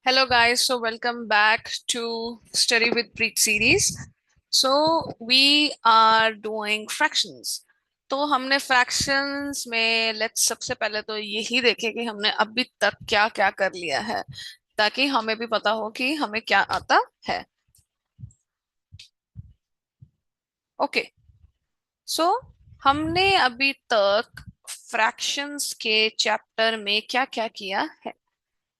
Hello, guys. So, welcome back to Study with Preet series. So, we are doing fractions. तो हमने fractions में let's सबसे पहले तो यही देखें कि हमने अभी तक क्या क्या कर लिया है ताकि हमें भी पता हो कि हमें क्या आता है. ओके. सो हमने अभी तक fractions के चैप्टर में क्या क्या किया है.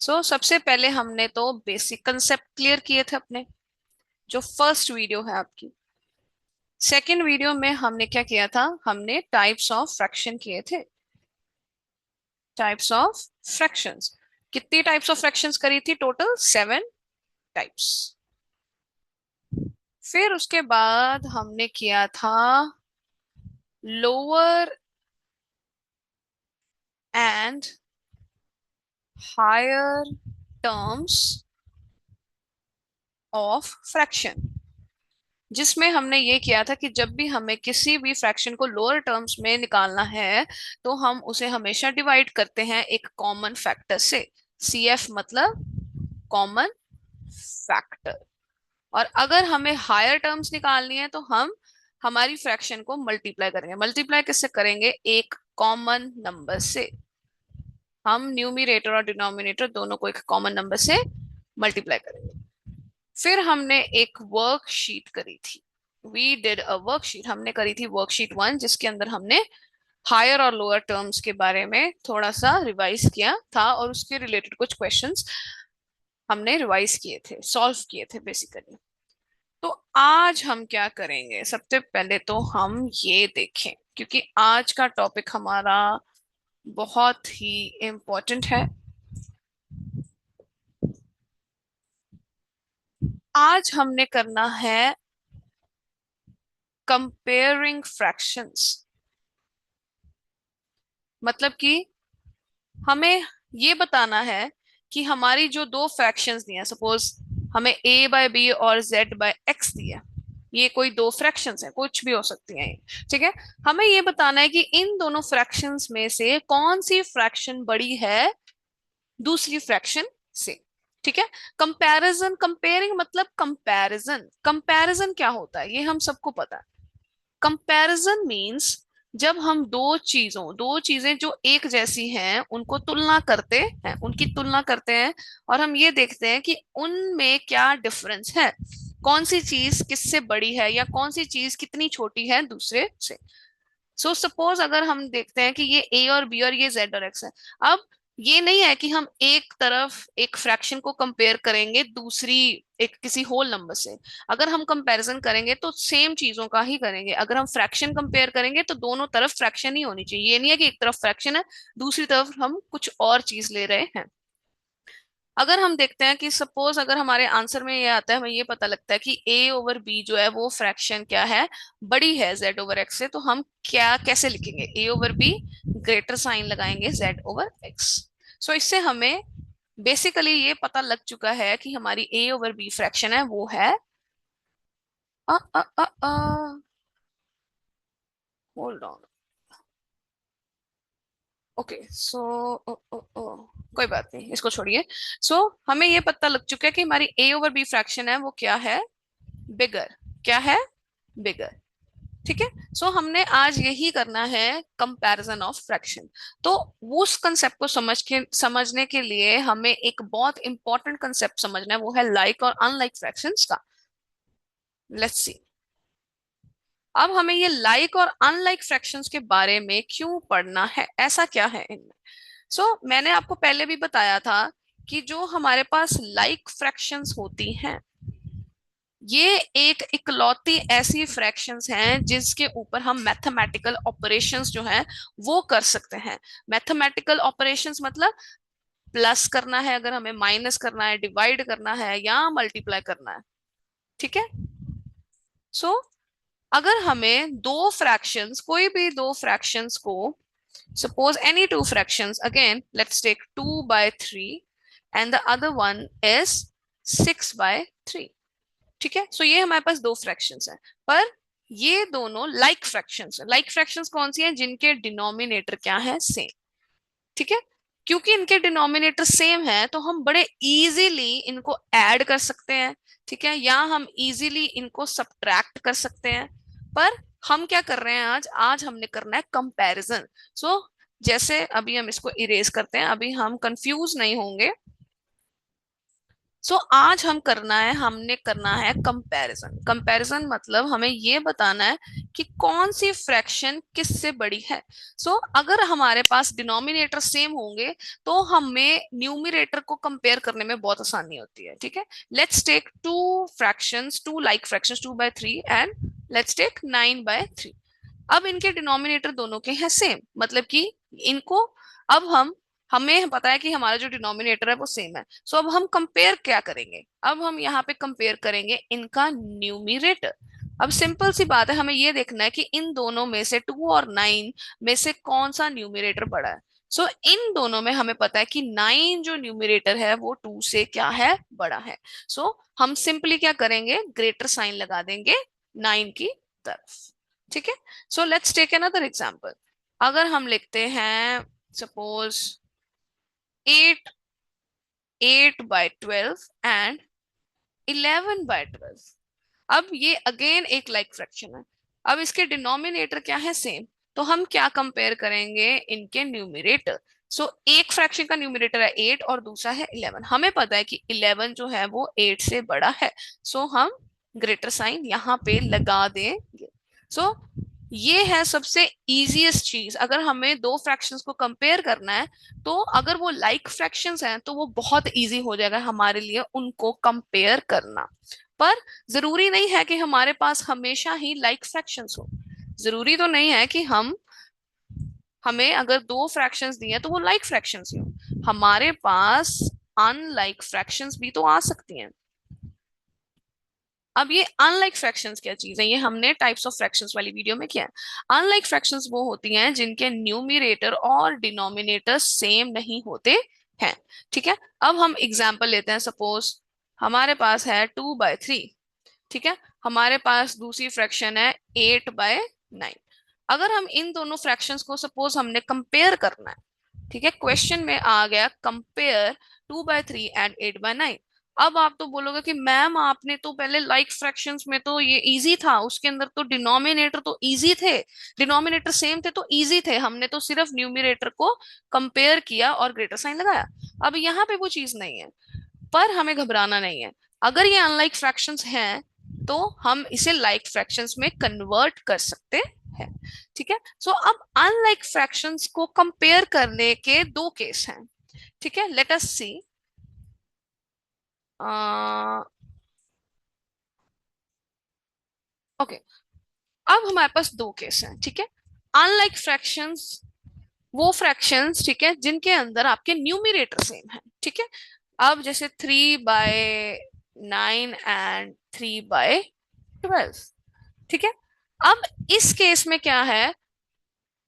सबसे पहले हमने तो बेसिक कंसेप्ट क्लियर किए थे अपने, जो फर्स्ट वीडियो है आपकी. सेकेंड वीडियो में हमने क्या किया था, हमने टाइप्स ऑफ फ्रैक्शन किए थे. Types of fractions. कितनी टाइप्स ऑफ फ्रैक्शंस करी थी? Total 7 types. फिर उसके बाद हमने किया था lower and higher terms of fraction, जिसमें हमने ये किया था कि जब भी हमें किसी भी फ्रैक्शन को लोअर टर्म्स में निकालना है तो हम उसे हमेशा डिवाइड करते हैं एक कॉमन फैक्टर से. CF मतलब कॉमन फैक्टर. और अगर हमें हायर टर्म्स निकालनी है तो हम हमारी फ्रैक्शन को मल्टीप्लाई करेंगे. मल्टीप्लाई किससे करेंगे? एक कॉमन नंबर से. हम न्यूमरेटर और डिनोमिनेटर दोनों को एक कॉमन नंबर से मल्टीप्लाई करेंगे. फिर हमने एक वर्कशीट करी थी. We did a worksheet. हमने करी थी वर्कशीट 1, जिसके अंदर हमने हायर और लोअर टर्म्स के बारे में थोड़ा सा रिवाइज किया था और उसके रिलेटेड कुछ क्वेश्चंस हमने रिवाइज किए थे, सॉल्व किए थे बेसिकली. तो आज हम क्या करेंगे, सबसे पहले तो हम ये देखें, क्योंकि आज का टॉपिक हमारा बहुत ही इम्पोर्टेंट है. आज हमने करना है कंपेयरिंग फ्रैक्शंस. मतलब कि हमें ये बताना है कि हमारी जो दो फ्रैक्शंस दी हैं, सपोज हमें A/B और Z/X दिया, ये कोई दो फ्रैक्शंस हैं, कुछ भी हो सकती हैं ये, ठीक है. हमें ये बताना है कि इन दोनों फ्रैक्शंस में से कौन सी फ्रैक्शन बड़ी है दूसरी फ्रैक्शन से. ठीक है. कंपैरिजन, कंपेयरिंग मतलब कंपैरिजन. कंपैरिजन क्या होता है ये हम सबको पता है. कंपैरिजन मींस जब हम दो चीजें जो एक जैसी हैं उनको तुलना करते हैं, उनकी तुलना करते हैं और हम ये देखते हैं कि उनमें क्या डिफरेंस है, कौन सी चीज किससे बड़ी है या कौन सी चीज कितनी छोटी है दूसरे से. सपोज अगर हम देखते हैं कि ये A और B और ये Z और X है. अब ये नहीं है कि हम एक तरफ एक फ्रैक्शन को कंपेयर करेंगे दूसरी एक किसी होल नंबर से. अगर हम कंपैरिजन करेंगे तो सेम चीजों का ही करेंगे. अगर हम फ्रैक्शन कंपेयर करेंगे तो दोनों तरफ फ्रैक्शन ही होनी चाहिए. ये नहीं है कि एक तरफ फ्रैक्शन है दूसरी तरफ हम कुछ और चीज ले रहे हैं. अगर हम देखते हैं कि सपोज अगर हमारे आंसर में ये आता है, हमें ये पता लगता है कि A/B जो है वो फ्रैक्शन क्या है, बड़ी है Z/X से, तो हम क्या कैसे लिखेंगे? A/B ग्रेटर साइन लगाएंगे Z/X. इससे हमें बेसिकली ये पता लग चुका है कि हमारी A/B फ्रैक्शन है वो है होल्ड ऑन. ओके. कोई बात नहीं, इसको छोड़िए. हमें ये पता लग चुका है कि हमारी A/B फ्रैक्शन है वो क्या है, बिगर. क्या है? बिगर. ठीक है. हमने आज यही करना है, कंपैरिजन ऑफ फ्रैक्शन. तो उस कंसेप्ट को समझने के लिए हमें एक बहुत इंपॉर्टेंट कंसेप्ट समझना है, वो है लाइक और अनलाइक फ्रैक्शंस का. Let's see. अब हमें ये लाइक और अनलाइक फ्रैक्शंस के बारे में क्यों पढ़ना है, ऐसा क्या है इनमें. मैंने आपको पहले भी बताया था कि जो हमारे पास लाइक फ्रैक्शंस होती हैं ये एक इकलौती ऐसी फ्रैक्शंस हैं जिसके ऊपर हम मैथमेटिकल ऑपरेशंस जो हैं वो कर सकते हैं. मैथमेटिकल ऑपरेशंस मतलब प्लस करना है, अगर हमें माइनस करना है, डिवाइड करना है या मल्टीप्लाई करना है. ठीक है. सो अगर हमें दो फ्रैक्शंस, कोई भी दो फ्रैक्शंस को, suppose any two fractions, again let's take 2/3 and the other one is 6/3. ठीक है. ये हमारे पास दो फ्रैक्शंस हैं, पर ये दोनों लाइक फ्रैक्शंस हैं. लाइक फ्रैक्शंस कौन सी हैं? जिनके डिनोमिनेटर क्या है, सेम. ठीक है. क्योंकि इनके डिनोमिनेटर सेम है तो हम बड़े इजीली इनको ऐड कर सकते हैं, ठीक है, या हम इजीली इनको सब्ट्रैक्ट कर सकते हैं। पर हम क्या कर रहे हैं, आज आज हमने करना है कंपैरिजन। सो जैसे अभी हम इसको इरेज करते हैं, अभी हम कंफ्यूज नहीं होंगे। आज हमने करना है कंपैरिजन। कंपैरिजन मतलब हमें ये बताना है कि कौन सी फ्रैक्शन किससे बड़ी है। अगर हमारे पास डिनोमिनेटर सेम होंगे तो हमें न्यूमरेटर को कंपेयर करने में बहुत आसानी होती है, ठीक है। Let's take two like fractions 2/3 and let's take 9/3। अब इनके डिनोमिनेटर दोनों के हैं सेम, मतलब कि इनको अब हमें पता है कि हमारा जो डिनोमिनेटर है वो सेम है। अब हम कंपेयर क्या करेंगे, अब हम यहाँ पे कंपेयर करेंगे इनका न्यूमरेटर। अब सिंपल सी बात है, हमें ये देखना है कि इन दोनों में से 2 और 9 में से कौन सा न्यूमरेटर बड़ा है। इन दोनों में हमें पता है कि 9 जो न्यूमरेटर है वो 2 से क्या है, बड़ा है। हम सिंपली क्या करेंगे, ग्रेटर साइन लगा देंगे 9 की तरफ, ठीक है। Let's take another example. अगर हम लिखते हैं सपोज 8 8/12 एंड 11/12। अब ये अगेन एक लाइक फ्रैक्शन है। अब इसके डिनोमिनेटर क्या है, सेम। तो हम क्या कंपेयर करेंगे, इनके न्यूमरेटर। एक फ्रैक्शन का न्यूमरेटर है 8 और दूसरा है 11। हमें पता है कि 11 जो है वो 8 से बड़ा है। हम ग्रेटर साइन यहाँ पे लगा देंगे। सो ये है सबसे इजीएस्ट चीज। अगर हमें दो फ्रैक्शंस को कंपेयर करना है तो अगर वो लाइक फ्रैक्शंस हैं तो वो बहुत इजी हो जाएगा हमारे लिए उनको कंपेयर करना। पर जरूरी नहीं है कि हमारे पास हमेशा ही लाइक फ्रैक्शंस हो। जरूरी तो नहीं है कि हमें अगर दो फ्रैक्शंस दिए तो वो लाइक फ्रैक्शंस ही हो। हमारे पास अनलाइक फ्रैक्शंस भी तो आ सकती हैं। अब ये अनलाइक फ्रैक्शंस क्या चीज है, ये हमने टाइप्स ऑफ फ्रैक्शंस वाली वीडियो में किया है। अनलाइक फ्रैक्शंस वो होती हैं जिनके न्यूमरेटर और डिनोमिनेटर सेम नहीं होते हैं, ठीक है। अब हम एग्जांपल लेते हैं, सपोज हमारे पास है 2/3, ठीक है। हमारे पास दूसरी फ्रैक्शन है 8/9। अगर हम इन दोनों फ्रैक्शंस को सपोज हमने कंपेयर करना है, ठीक है, क्वेश्चन में आ गया कंपेयर 2/3 एंड 8/9। अब आप तो बोलोगे कि मैम आपने तो पहले लाइक फ्रैक्शंस में तो ये इजी था, उसके अंदर तो डिनोमिनेटर तो इजी थे, डिनोमिनेटर सेम थे तो इजी थे, हमने तो सिर्फ न्यूमरेटर को कंपेयर किया और ग्रेटर साइन लगाया। अब यहाँ पे वो चीज नहीं है, पर हमें घबराना नहीं है। अगर ये अनलाइक फ्रैक्शंस हैं तो हम इसे लाइक फ्रैक्शंस में कन्वर्ट कर सकते हैं, ठीक है। अब अनलाइक फ्रैक्शंस को कंपेयर करने के दो केस हैं, ठीक है। लेट अस सी। ओके, अब हमारे पास दो केस हैं, ठीक है। अनलाइक फ्रैक्शंस वो फ्रैक्शंस, ठीक है, जिनके अंदर आपके न्यूमरेटर सेम है, ठीक है। अब जैसे 3/9 एंड 3/12, ठीक है। अब इस केस में क्या है,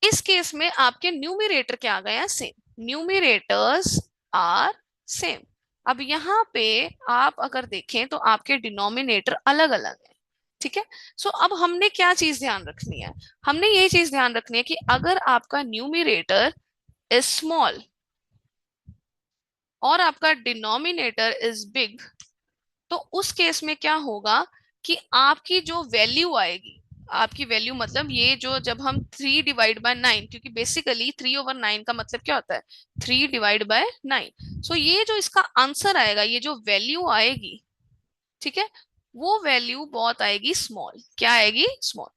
इस केस में आपके न्यूमरेटर क्या आ गया, सेम, न्यूमरेटर्स आर सेम। अब यहाँ पे आप अगर देखें तो आपके डिनोमिनेटर अलग अलग है, ठीक है। अब हमने क्या चीज ध्यान रखनी है, हमने ये चीज ध्यान रखनी है कि अगर आपका न्यूमरेटर इज स्मॉल और आपका डिनोमिनेटर इज बिग, तो उस केस में क्या होगा कि आपकी जो वैल्यू आएगी, आपकी वैल्यू मतलब ये जो जब हम 3/9, क्योंकि बेसिकली 3/9 का मतलब क्या होता है, 3/9। ये जो इसका आंसर आएगा, ये जो वैल्यू आएगी, ठीक है, वो वैल्यू बहुत आएगी स्मॉल। क्या आएगी, स्मॉल।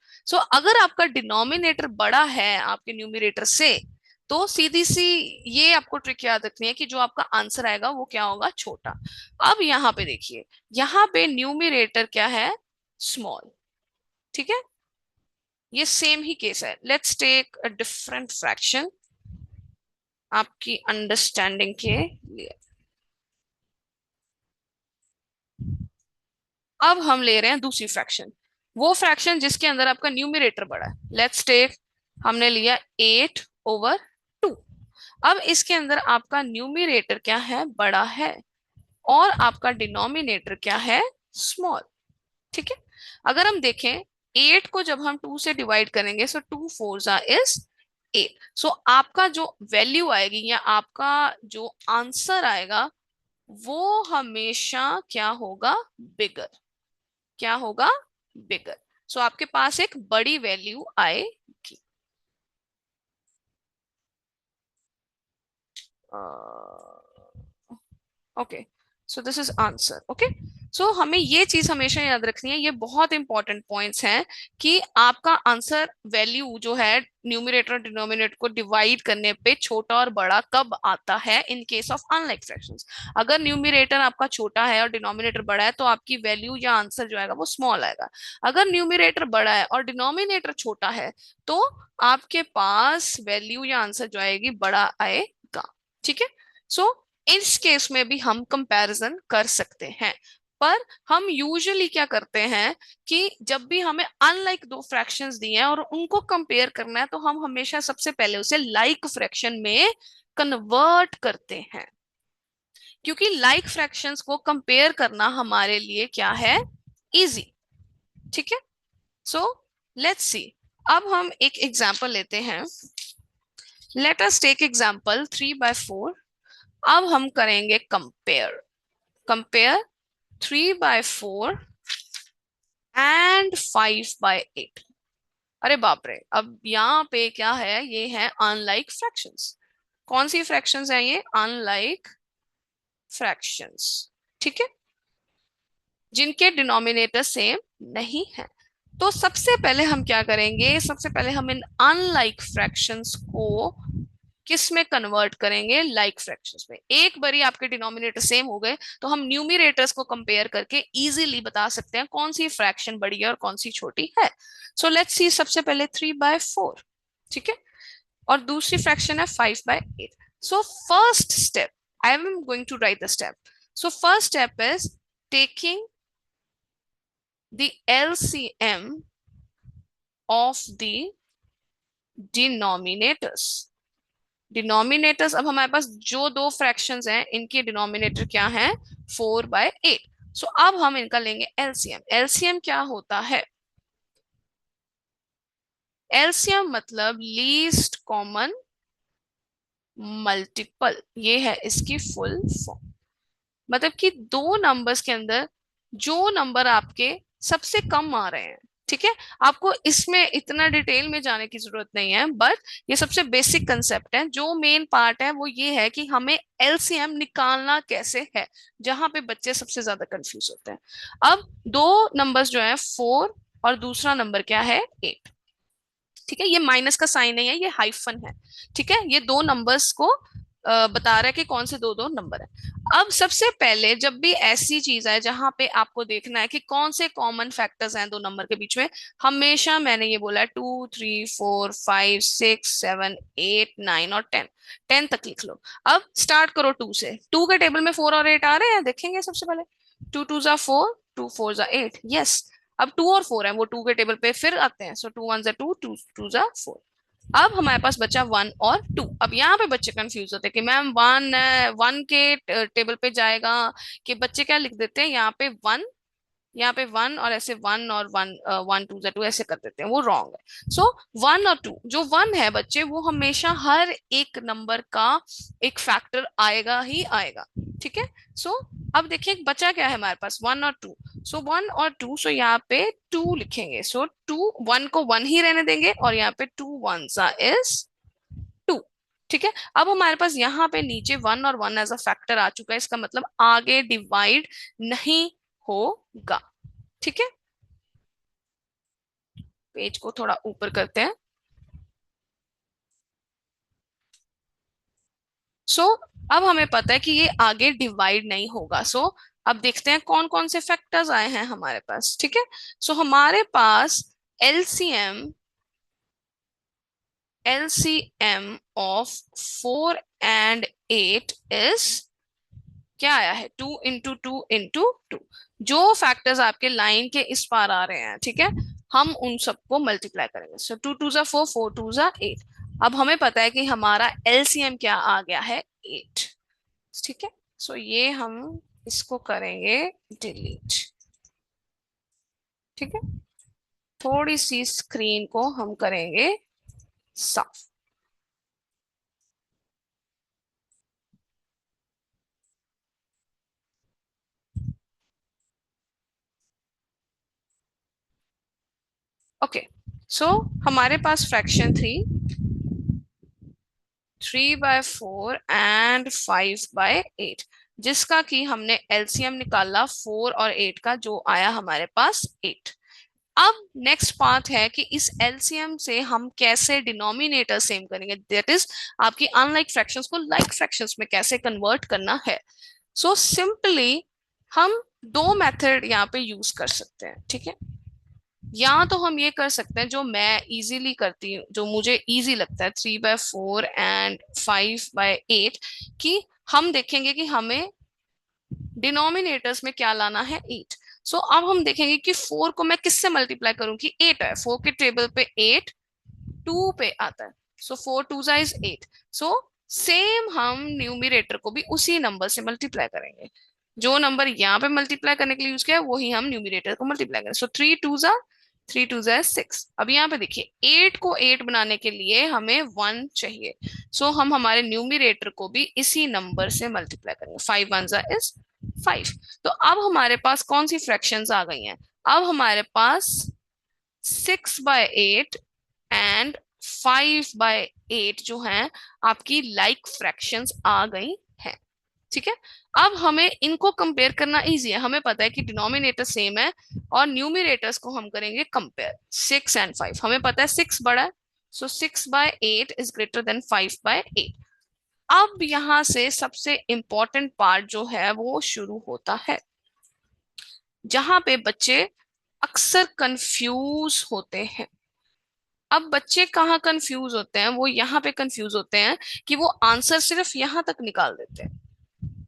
अगर आपका डिनोमिनेटर बड़ा है आपके न्यूमरेटर से, तो सीधी सी ये आपको ट्रिक याद रखनी है कि जो आपका आंसर आएगा वो क्या होगा, छोटा। अब यहाँ पे देखिए, यहाँ पे न्यूमरेटर क्या है, स्मॉल, ठीक है। ये सेम ही केस है। Let's take a different fraction आपकी अंडरस्टैंडिंग के लिए। अब हम ले रहे हैं दूसरी फ्रैक्शन, वो फ्रैक्शन जिसके अंदर आपका न्यूमरेटर बड़ा है। लेट्स टेक, हमने लिया 8/2। अब इसके अंदर आपका न्यूमरेटर क्या है, बड़ा है, और आपका डिनोमिनेटर क्या है, स्मॉल, ठीक है। अगर हम देखें 8 को जब हम 2 से डिवाइड करेंगे, 2 4 इज 8। सो आपका जो वैल्यू आएगी या आपका जो आंसर आएगा वो हमेशा क्या होगा, बिगर। क्या होगा, बिगर। सो आपके पास एक बड़ी वैल्यू आएगी। Okay, so this is answer. Okay, so हमें ये चीज हमेशा याद रखनी है, ये बहुत इंपॉर्टेंट पॉइंट्स हैं कि आपका आंसर वैल्यू जो है न्यूमरेटर और डिनोमिनेटर को डिवाइड करने पे छोटा और बड़ा कब आता है in case of unlike fractions. अगर न्यूमरेटर आपका छोटा है और डिनोमिनेटर बड़ा है तो आपकी वैल्यू या आंसर जो आएगा वो स्मॉल आएगा। अगर न्यूमरेटर बड़ा है और डिनोमिनेटर छोटा है तो आपके पास वैल्यू या आंसर जो आएगी बड़ा आएगा। ठीक है, सो इस केस में भी हम कंपैरिजन कर सकते हैं। पर हम यूजुअली क्या करते हैं कि जब भी हमें अनलाइक दो फ्रैक्शंस दिए हैं और उनको कंपेयर करना है तो हम हमेशा सबसे पहले उसे लाइक फ्रैक्शन में कन्वर्ट करते हैं, क्योंकि लाइक फ्रैक्शंस को कंपेयर करना हमारे लिए क्या है, इजी। ठीक है, सो लेट्स सी। अब हम एक एग्जांपल लेते हैं। Let us take example 3/4। अब हम करेंगे कंपेयर। Compare 3/4 and 5/8। अरे बाप रे, अब यहाँ पे क्या है, ये है अनलाइक फ्रैक्शंस। कौन सी फ्रैक्शंस है ये, अनलाइक फ्रैक्शंस। ठीक है, जिनके डिनोमिनेटर सेम नहीं है। तो सबसे पहले हम क्या करेंगे, सबसे पहले हम इन अनलाइक फ्रैक्शंस को किस में कन्वर्ट करेंगे, लाइक फ्रैक्शंस में। एक बारी आपके डिनोमिनेटर सेम हो गए तो हम न्यूमिरेटर्स को कंपेयर करके इजीली बता सकते हैं कौन सी फ्रैक्शन बड़ी है और कौन सी छोटी है। सो लेट्स सी, सबसे पहले 3/4। ठीक है, और दूसरी फ्रैक्शन है 5/8। So first step, I am going to write the step. So first step is taking the LCM of the denominators। Denominators, अब हमारे पास जो दो फ्रैक्शंस हैं इनके डिनोमिनेटर क्या है, 4/8। सो अब हम इनका लेंगे एलसीएम। एलसीएम क्या होता है, एलसीएम मतलब लीस्ट कॉमन मल्टीपल, ये है इसकी फुल फॉर्म। मतलब कि दो नंबर्स के अंदर जो नंबर आपके सबसे कम आ रहे हैं। ठीक है, आपको इसमें इतना डिटेल में जाने की जरूरत नहीं है, बट ये सबसे बेसिक कंसेप्ट है। जो मेन पार्ट है वो ये है कि हमें एलसीएम निकालना कैसे है, जहां पे बच्चे सबसे ज्यादा कंफ्यूज होते हैं। अब दो नंबर्स जो है 4 और दूसरा नंबर क्या है 8। ठीक है, ये माइनस का साइन नहीं है, ये हाइफन है। ठीक है, ये दो नंबर्स को बता रहा है कि कौन से दो दो नंबर है। अब सबसे पहले जब भी ऐसी चीज है जहां पे आपको देखना है कि कौन से कॉमन फैक्टर्स हैं दो नंबर के बीच में, हमेशा मैंने ये बोला है 2, 3, 4, 5, 6, 7, 8, 9 और 10। 10 तक लिख लो। अब स्टार्ट करो 2 से। 2 के टेबल में 4 और 8 आ रहे हैं, देखेंगे सबसे पहले। 2 2 जा 4, 2 4 जा 8, यस। अब 2 और 4 है, वो 2 के टेबल पे फिर आते हैं। सो 2 1 जा 2, 2 2 जा 4। अब हमारे पास बचा 1 और 2। अब यहाँ पे बच्चे कंफ्यूज होते हैं कि मैम 1 के टेबल पे जाएगा, कि बच्चे क्या लिख देते हैं यहाँ पे 1, यहाँ पे 1 और ऐसे 1 और 1, 1 2 जा 2 ऐसे कर देते हैं, वो रॉन्ग है। सो 1 और 2, जो 1 है बच्चे वो हमेशा हर एक नंबर का एक फैक्टर आएगा ही आएगा। ठीक है, सो अब देखिए बचा क्या है हमारे पास, 1 और 2। सो 1 और 2, सो यहाँ पे 2 लिखेंगे। सो 1 को 1 ही रहने देंगे और यहाँ पे 2 1 इज 2। ठीक है, अब हमारे पास यहाँ पे नीचे 1 और 1 एज अ फैक्टर आ चुका है, इसका मतलब आगे डिवाइड नहीं होगा। ठीक है, पेज को थोड़ा ऊपर करते हैं। सो अब हमें पता है कि ये आगे डिवाइड नहीं होगा। सो अब देखते हैं कौन कौन से फैक्टर्स आए हैं हमारे पास। ठीक है, सो हमारे पास LCM LCM of 4 and 8 is क्या आया है, 2 × 2 × 2। जो फैक्टर्स आपके लाइन के इस पार आ रहे हैं, ठीक है, हम उन सबको मल्टीप्लाई करेंगे। सो 2 2 जा 4, 4 2 जा 8। अब हमें पता है कि हमारा एलसीएम क्या आ गया है, 8। ठीक है, सो ये हम इसको करेंगे डिलीट। ठीक है, थोड़ी सी स्क्रीन को हम करेंगे साफ। सो हमारे पास फ्रैक्शन थी 3/4 एंड 5/8, जिसका कि हमने एलसीएम निकाला 4 और 8 का, जो आया हमारे पास 8। अब नेक्स्ट पार्ट है कि इस एलसीएम से हम कैसे डिनोमिनेटर सेम करेंगे, दैट इज आपकी अनलाइक फ्रैक्शंस को लाइक फ्रैक्शंस में कैसे कन्वर्ट करना है। सो सिंपली हम दो मेथड यहाँ पे यूज कर सकते हैं, ठीक है। या तो हम ये कर सकते हैं जो मैं इजीली करती हूँ, जो मुझे इजी लगता है, 3/4 एंड 5/8, कि हम देखेंगे कि हमें डिनोमिनेटर्स में क्या लाना है, 8। सो अब हम देखेंगे कि 4 को मैं किससे मल्टीप्लाई करूं, कि 8 है, 4 के टेबल पे 8 2 पे आता है, सो 4 2 इज 8। सो सेम हम न्यूमरेटर को भी उसी नंबर से मल्टीप्लाई करेंगे, जो नंबर यहाँ पे मल्टीप्लाई करने के लिए यूज किया है वही हम न्यूमरेटर को मल्टीप्लाई करेंगे। सो 3 2 जा 6। अब यहाँ पे देखिए 8 को 8 बनाने के लिए हमें 1 चाहिए, सो हम हमारे न्यूमरेटर को भी इसी नंबर से मल्टीप्लाई करेंगे, 5 1 जा 5। तो अब हमारे पास कौन सी फ्रैक्शंस आ गई हैं, अब हमारे पास 6/8 एंड 5/8 जो हैं आपकी लाइक फ्रैक्शंस आ गई हैं, ठीक है। अब हमें इनको कंपेयर करना इजी है, हमें पता है कि डिनोमिनेटर सेम है और न्यूमरेटर्स को हम करेंगे कंपेयर। 6 एंड 5, हमें पता है 6 बड़ा है, सो 6/8 इज ग्रेटर देन 5/8। अब यहां से सबसे इंपॉर्टेंट पार्ट जो है वो शुरू होता है, जहां पे बच्चे अक्सर कंफ्यूज होते हैं। अब बच्चे कहाँ कंफ्यूज होते हैं, वो यहाँ पे कंफ्यूज होते हैं कि वो आंसर सिर्फ यहाँ तक निकाल देते हैं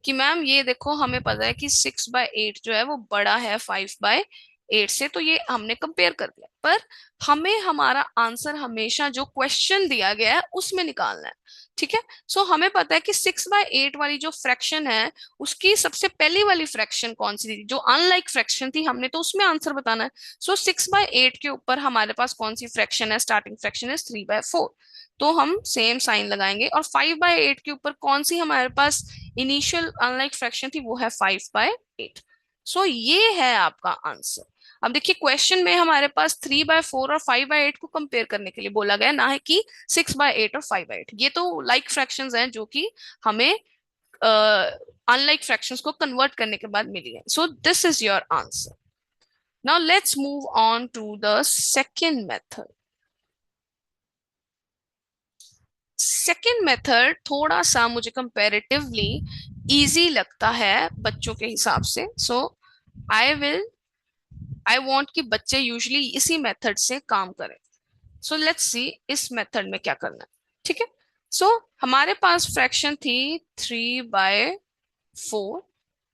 कि मैम ये देखो हमें पता है कि 6/8 जो है वो बड़ा है 5/8 से, तो ये हमने कंपेयर कर दिया, पर हमें हमारा आंसर हमेशा जो क्वेश्चन दिया गया है उसमें निकालना है, ठीक है। सो हमें पता है कि 6/8 वाली जो फ्रैक्शन है उसकी सबसे पहली वाली फ्रैक्शन कौन सी थी, जो अनलाइक फ्रैक्शन थी, हमने तो उसमें आंसर बताना है। सो 6/8 के ऊपर हमारे पास कौन सी फ्रैक्शन है, स्टार्टिंग फ्रैक्शन है 3/4, तो हम सेम साइन लगाएंगे। और 5/8 के ऊपर कौन सी हमारे पास इनिशियल अनलाइक फ्रैक्शन थी, वो है 5/8। सो ये है आपका आंसर। अब देखिए क्वेश्चन में हमारे पास 3/4 और 5/8 को कंपेयर करने के लिए बोला गया, ना है कि 6/8 और 5/8। ये तो लाइक फ्रैक्शंस हैं जो कि हमें अनलाइक फ्रैक्शंस को कन्वर्ट करने के बाद मिली है। So this is your answer. Now let's move on to the second method. Second method थोड़ा सा मुझे कंपैरेटिवली इजी लगता है बच्चों के हिसाब से। सो आई आई वांट कि बच्चे यूजुअली इसी मेथड से काम करें। सो लेट्स सी इस मेथड में क्या करना है, ठीक है। सो हमारे पास फ्रैक्शन थी 3/4,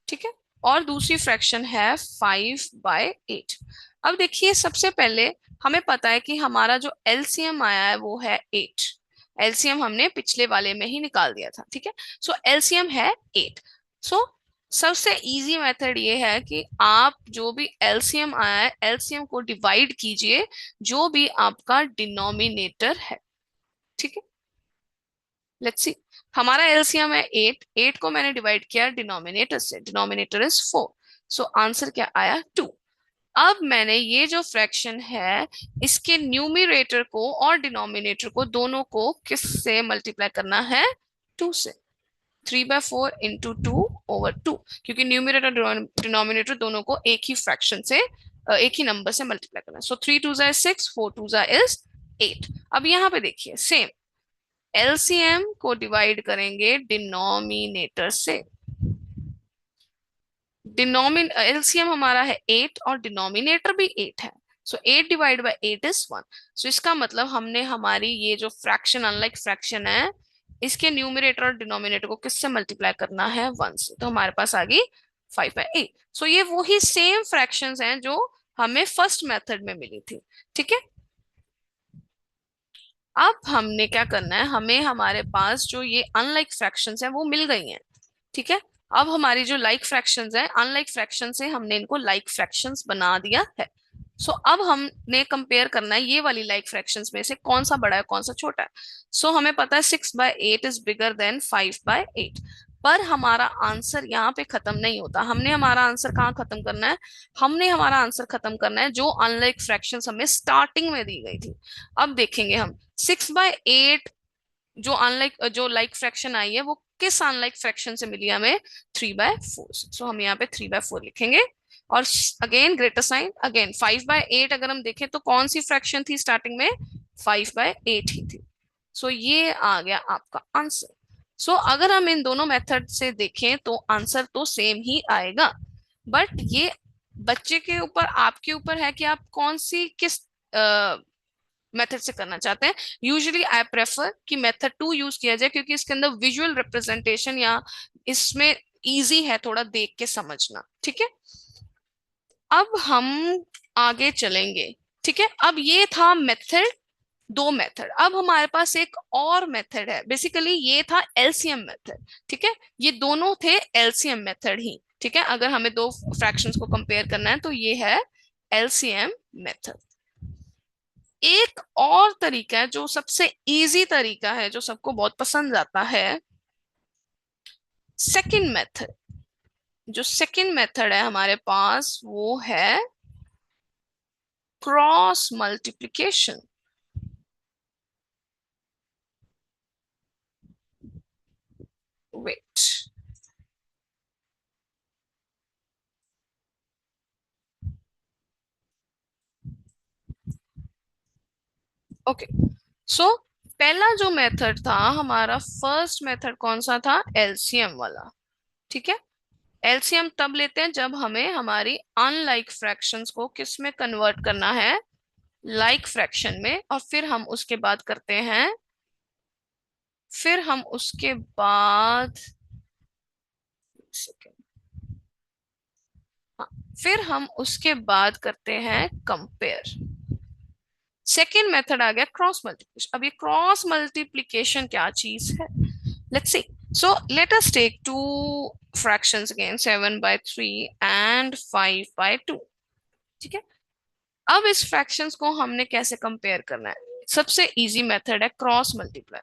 ठीक है, और दूसरी फ्रैक्शन है 5/8। अब देखिए सबसे पहले हमें पता है कि हमारा जो एलसीएम आया है वो है 8। एलसीएम हमने पिछले वाले में ही निकाल दिया था, ठीक है। सो एलसीएम है 8। सो सबसे इजी मेथड ये है कि आप जो भी एलसीएम आया है एलसीएम को डिवाइड कीजिए जो भी आपका डिनोमिनेटर है, ठीक है। लेट्स सी, हमारा एलसीएम है 8, 8 को मैंने डिवाइड किया डिनोमिनेटर से, डिनोमिनेटर इज 4, सो आंसर क्या आया 2। अब मैंने ये जो फ्रैक्शन है इसके न्यूमरेटर को और डिनोमिनेटर को दोनों को किससे मल्टीप्लाई करना है, 2 से। 3/4 इंटू 2/2, क्योंकि न्यूमरेटर और डिनोमिनेटर दोनों को एक ही फ्रैक्शन से एक ही नंबर से मल्टीप्लाई करना है। सो 3 2 is 6, 4 2 is 8। अब यहाँ पे देखिए सेम एलसीएम को डिवाइड करेंगे डिनोमिनेटर से। एलसीएम हमारा है 8 और डिनोमिनेटर भी 8 है, सो 8 / 8 is 1। सो इसका मतलब हमने हमारी ये जो फ्रैक्शन अनलाइक फ्रैक्शन है इसके न्यूमरेटर और डिनोमिनेटर को किससे मल्टीप्लाई करना है, 1 से, तो हमारे पास आ गई 5/8। सो ये वही सेम फ्रैक्शंस हैं जो हमें फर्स्ट मेथड में मिली थी, ठीक है। अब हमने क्या करना है, हमें हमारे पास जो ये अनलाइक फ्रैक्शंस हैं वो मिल गई हैं, ठीक है। अब हमारी जो लाइक फ्रैक्शंस हैं अनलाइक फ्रैक्शन से हमने इनको लाइक फ्रैक्शंस बना दिया है। सो अब हमने कंपेयर करना है ये वाली लाइक फ्रैक्शंस में से कौन सा बड़ा है कौन सा छोटा है। सो हमें पता है 6/8 इज बिगर देन 5/8। पर हमारा आंसर यहाँ पे खत्म नहीं होता। हमने हमारा आंसर कहाँ खत्म करना है? हमने हमारा आंसर खत्म करना है जो अनलाइक फ्रैक्शंस हमें स्टार्टिंग में दी गई थी। अब देखेंगे हम 6/8 जो अनलाइक जो लाइक फ्रैक्शन आई है वो किस अनलाइक फ्रैक्शन से मिली हमें? 3/4 से। सो हम यहाँ पे 3/4 लिखेंगे। और अगेन ग्रेटर साइन, अगेन 5/8 अगर हम देखें तो कौन सी फ्रैक्शन थी स्टार्टिंग में? 5/8 ही थी। सो ये आ गया आपका आंसर। सो अगर हम इन दोनों मेथड से देखें तो आंसर तो सेम ही आएगा, बट ये बच्चे के ऊपर, आपके ऊपर है कि आप कौन सी किस मेथड से करना चाहते हैं। यूजुअली आई प्रेफर कि मेथड 2 यूज किया जाए, क्योंकि इसके अंदर विजुअल रिप्रेजेंटेशन या इसमें इजी है थोड़ा देख के समझना। ठीक है, अब हम आगे चलेंगे। ठीक है, अब ये था मेथड, दो मेथड। अब हमारे पास एक और मेथड है, बेसिकली ये था एलसीएम मेथड। ठीक है, ये दोनों थे एलसीएम मेथड ही। ठीक है, अगर हमें दो फ्रैक्शंस को कंपेयर करना है तो ये है एलसीएम मेथड। एक और तरीका है जो सबसे इजी तरीका है, जो सबको बहुत पसंद आता है, सेकंड मेथड। जो सेकंड मेथड है हमारे पास वो है cross multiplication. Wait, okay. So पहला जो मेथड था हमारा, फर्स्ट मेथड कौन सा था? एलसीएम वाला। ठीक है, एलसीएम तब लेते हैं जब हमें हमारी अनलाइक फ्रैक्शंस को किस में कन्वर्ट करना है? लाइक फ्रैक्शन में। और फिर हम उसके बाद हाँ, फिर हम उसके बाद करते हैं कंपेयर। सेकेंड मेथड आ गया क्रॉस मल्टीप्लिकेशन। अब ये क्रॉस मल्टीप्लिकेशन क्या चीज है? Let's see. So let us take two fractions again, 7/3 and 5/2। ठीक है, अब इस फ्रैक्शंस को हमने कैसे कंपेयर करना है? सबसे इजी मेथड है क्रॉस मल्टीप्लाई।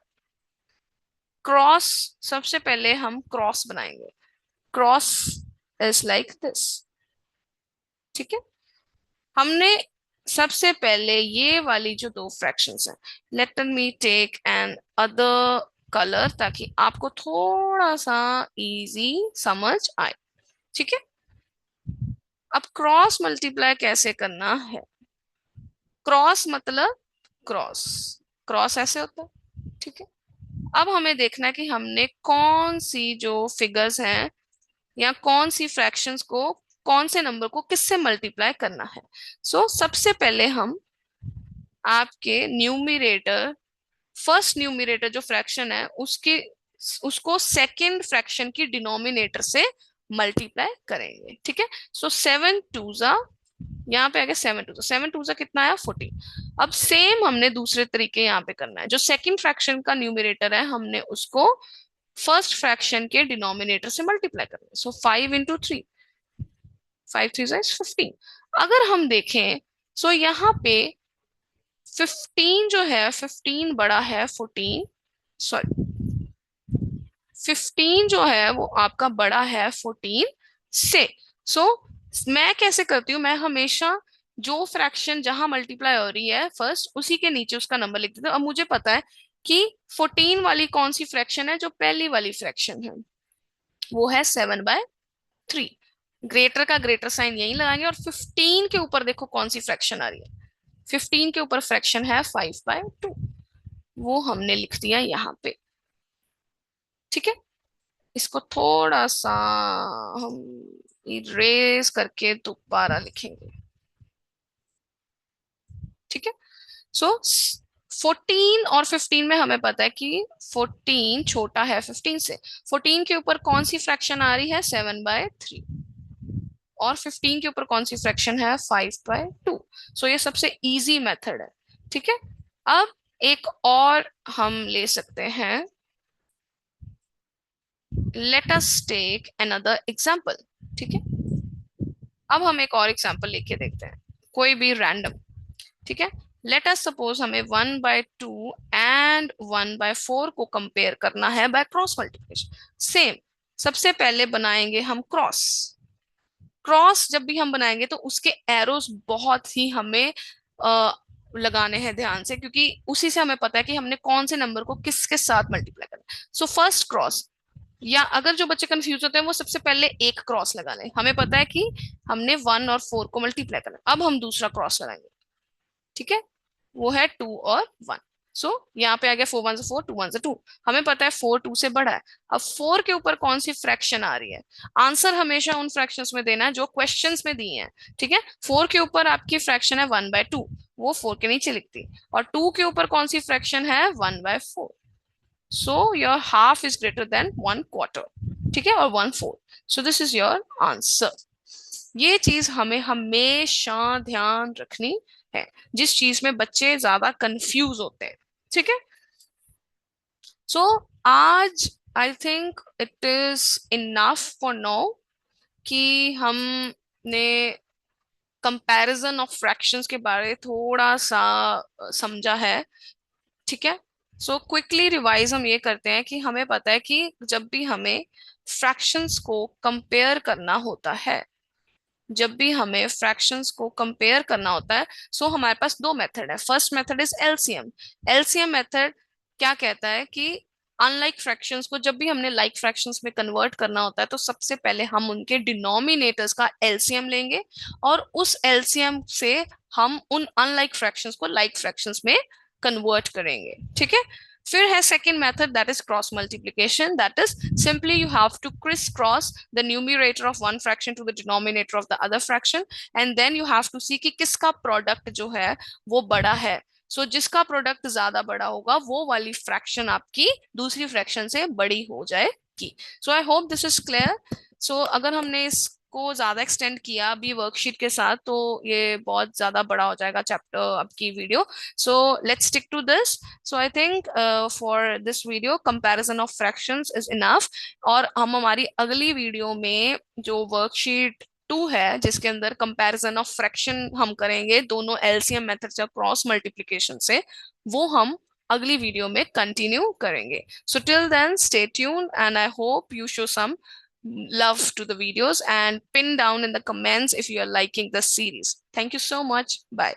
क्रॉस, सबसे पहले हम क्रॉस बनाएंगे। Cross is like this. ठीक है, हमने सबसे पहले ये वाली जो दो फ्रैक्शंस हैं, let me take another colour ताकि आपको थोड़ा सा इजी समझ आए। ठीक है, अब क्रॉस मल्टीप्लाई कैसे करना है? क्रॉस मतलब क्रॉस, क्रॉस ऐसे होता है। ठीक है, अब हमें देखना है कि हमने कौन सी जो फिगर्स हैं या कौन सी फ्रैक्शंस को, कौन से नंबर को किससे मल्टीप्लाई करना है। सबसे पहले हम आपके न्यूमिरेटर, फर्स्ट न्यूमिरेटर जो फ्रैक्शन है उसके, उसको सेकंड फ्रैक्शन की डिनोमिनेटर से मल्टीप्लाई करेंगे। ठीक है, 7 2 यहाँ पे आ गया 7 2 7 2 कितना आया? 14। अब सेम हमने दूसरे तरीके यहाँ पे करना है। जो सेकंड फ्रैक्शन का न्यूमिरेटर है हमने उसको फर्स्ट फ्रैक्शन के डिनोमिनेटर से मल्टीप्लाई करना है। 5 × 3, 5 3 15। अगर हम देखें यहाँ पे 15 जो है, 15 बड़ा है 14, सॉरी 15 जो है वो आपका बड़ा है 14 से। सो मैं कैसे करती हूँ, मैं हमेशा जो फ्रैक्शन जहां मल्टीप्लाई हो रही है फर्स्ट, उसी के नीचे उसका नंबर लिख देती हूँ। अब मुझे पता है कि 14 वाली कौन सी फ्रैक्शन है? जो पहली वाली फ्रैक्शन है वो है 7/3। ग्रेटर का ग्रेटर साइन यही लगाएंगे। और 15 के ऊपर देखो कौन सी फ्रैक्शन आ रही है? 15 के ऊपर फ्रैक्शन है 5/2, वो हमने लिख दिया यहाँ पे। ठीक है, इसको थोड़ा सा हम इरेज करके दोबारा लिखेंगे। ठीक है, सो 14 और 15 में हमें पता है कि 14 छोटा है 15 से। 14 के ऊपर कौन सी फ्रैक्शन आ रही है? 7/3। और 15 के ऊपर कौन सी फ्रैक्शन है? 5/2। ये सबसे इजी मेथड है। ठीक है, अब एक और हम ले सकते हैं। Let us take another example. ठीक है, अब हम एक और एग्जांपल लेके देखते हैं, कोई भी रैंडम। ठीक है, लेट अस सपोज हमें 1/2 एंड 1/4 को कंपेयर करना है बाय क्रॉस मल्टीप्लिकेशन। सेम सबसे पहले बनाएंगे हम क्रॉस। क्रॉस जब भी हम बनाएंगे तो उसके एरोस बहुत ही हमें लगाने हैं ध्यान से, क्योंकि उसी से हमें पता है कि हमने कौन से नंबर को किसके साथ मल्टीप्लाई करना है। सो फर्स्ट क्रॉस, या अगर जो बच्चे कंफ्यूज होते हैं वो सबसे पहले एक क्रॉस लगा लें। हमें पता है कि हमने 1 और 4 को मल्टीप्लाई करना है, अब हम दूसरा क्रॉस लगाएंगे। ठीक है, वो है 2 और 1। सो यहाँ पे आ गया 4 1 4, 2 1 2। हमें पता है 4 2 से बड़ा है। अब 4 के ऊपर कौन सी फ्रैक्शन आ रही है? आंसर हमेशा उन फ्रैक्शंस में देना है जो क्वेश्चंस में दी हैं। ठीक है, 4 के ऊपर आपकी फ्रैक्शन है 1/2, वो 4 के नीचे लिखती। और 2 के ऊपर कौन सी फ्रैक्शन है? 1/4। So your half is greater than 1/4। ठीक है, और 1/4। सो दिस इज योर आंसर। ये चीज हमें हमेशा ध्यान रखनी है, जिस चीज में बच्चे ज्यादा कंफ्यूज होते हैं। ठीक है, सो आज I think it is enough for now कि हमने कंपैरिजन ऑफ फ्रैक्शंस के बारे थोड़ा सा समझा है। ठीक है, सो क्विकली रिवाइज हम ये करते हैं कि हमें पता है कि जब भी हमें फ्रैक्शंस को कंपेयर करना होता है, जब भी हमें फ्रैक्शंस को कंपेयर करना होता है, सो हमारे पास दो मेथड है। First method is LCM. LCM method क्या कहता है कि अनलाइक फ्रैक्शंस को जब भी हमने लाइक फ्रैक्शंस में कन्वर्ट करना होता है तो सबसे पहले हम उनके डिनोमिनेटर्स का एलसीएम लेंगे, और उस एलसीएम से हम उन अनलाइक फ्रैक्शंस को लाइक फ्रैक्शंस में कन्वर्ट करेंगे। ठीक है, फिर है second method, that is cross multiplication. That is simply you have to criss cross the numerator of one fraction to the denominator of the other fraction, and then you have to see कि किसका product जो है वो बड़ा है। सो जिसका product ज्यादा बड़ा होगा वो वाली फ्रैक्शन आपकी दूसरी फ्रैक्शन से बड़ी हो जाएगी। So I hope this is clear. So अगर हमने इसको ज्यादा एक्सटेंड किया अभी वर्कशीट के साथ तो ये बहुत ज्यादा बड़ा हो जाएगा चैप्टर, आपकी video. So let's stick to this. So I think for this video comparison of fractions is enough. और हम हमारी अगली वीडियो में जो वर्कशीट 2 है जिसके अंदर कंपैरिजन ऑफ फ्रैक्शन हम करेंगे दोनों एलसीएम मेथड से क्रॉस मल्टीप्लिकेशन से, वो हम अगली वीडियो में कंटिन्यू करेंगे। So till then stay tuned and I hope you show some love to the videos and pin down in the comments if you are liking the series. Thank you so much. Bye.